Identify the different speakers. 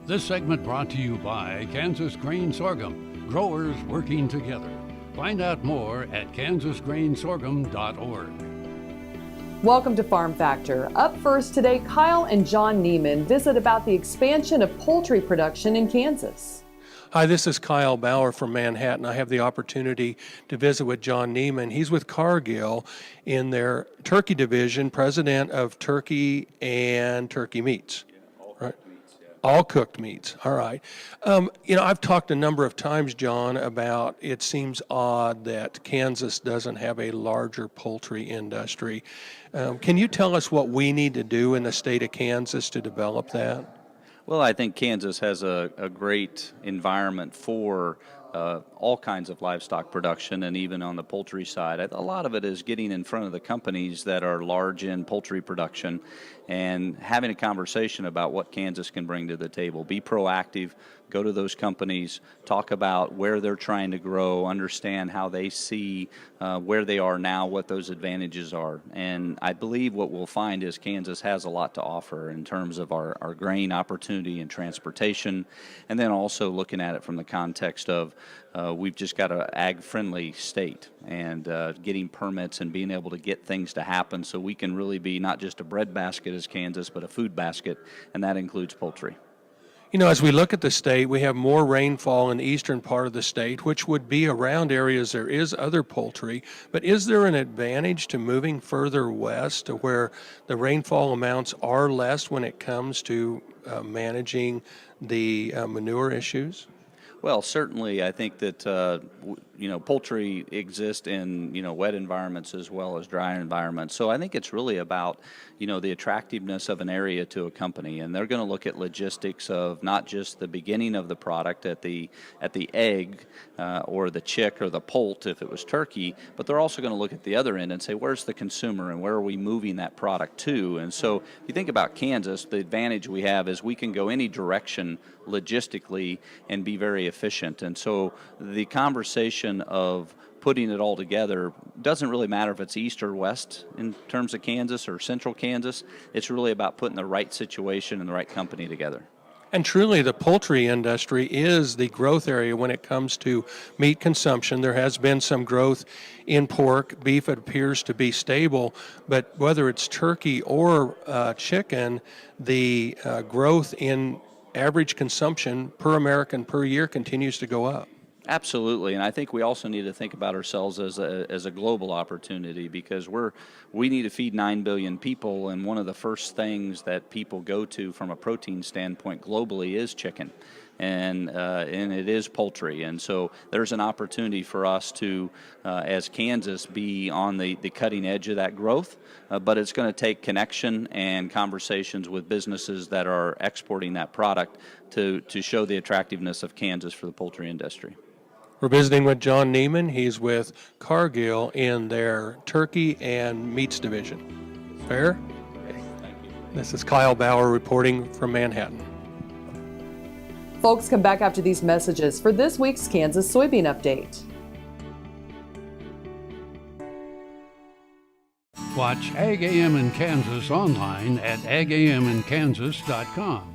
Speaker 1: This segment brought to you by Kansas Grain Sorghum, growers working together. Find out more at kansasgrainsorghum.org.
Speaker 2: Welcome to Farm Factor. Up first today, Kyle and John Neimann visit about the expansion of poultry production in Kansas.
Speaker 3: Hi, this is Kyle Bauer from Manhattan. I have the opportunity to visit with John Niemann. He's with Cargill in their turkey division, president of turkey and turkey meats. Right? All cooked meats. All right. I've talked a number of times, John, about it seems odd that Kansas doesn't have a larger poultry industry. Can you tell us what we need to do in the state of Kansas to develop that?
Speaker 4: Well, I think Kansas has a great environment for all kinds of livestock production, and even on the poultry side. A lot of it is getting in front of the companies that are large in poultry production and having a conversation about what Kansas can bring to the table. Be proactive, go to those companies, talk about where they're trying to grow, understand how they see where they are now, what those advantages are. And I believe what we'll find is Kansas has a lot to offer in terms of our grain opportunity and transportation, and then also looking at it from the context of we've just got an ag-friendly state, and getting permits and being able to get things to happen so we can really be not just a bread basket as Kansas, but a food basket, and that includes poultry.
Speaker 3: You know, as we look at the state, we have more rainfall in the eastern part of the state, which would be around areas there is other poultry. But is there an advantage to moving further west to where the rainfall amounts are less when it comes to managing the manure issues?
Speaker 4: Well, certainly, I think that poultry exists in wet environments as well as dry environments. So I think it's really about the attractiveness of an area to a company, and they're going to look at logistics of not just the beginning of the product at the egg or the chick or the poult if it was turkey, but they're also going to look at the other end and say, where's the consumer and where are we moving that product to? And so if you think about Kansas, the advantage we have is we can go any direction logistically and be very efficient. And so the conversation of putting it all together doesn't really matter if it's east or west in terms of Kansas or central Kansas. It's really about putting the right situation and the right company together.
Speaker 3: And truly, the poultry industry is the growth area when it comes to meat consumption. There has been some growth in pork. Beef appears to be stable, but whether it's turkey or chicken, the growth in average consumption per American per year continues to go up.
Speaker 4: Absolutely, and I think we also need to think about ourselves as a global opportunity, because we need to feed 9 billion people, and one of the first things that people go to from a protein standpoint globally is chicken, and it is poultry, and so there's an opportunity for us to, as Kansas, be on the cutting edge of that growth, but it's going to take connection and conversations with businesses that are exporting that product to show the attractiveness of Kansas for the poultry industry.
Speaker 3: We're visiting with John Niemann. He's with Cargill in their turkey and meats division. Fair? Okay. This is Kyle Bauer reporting from Manhattan.
Speaker 2: Folks, come back after these messages for this week's Kansas Soybean Update.
Speaker 1: Watch Ag AM in Kansas online at agaminkansas.com.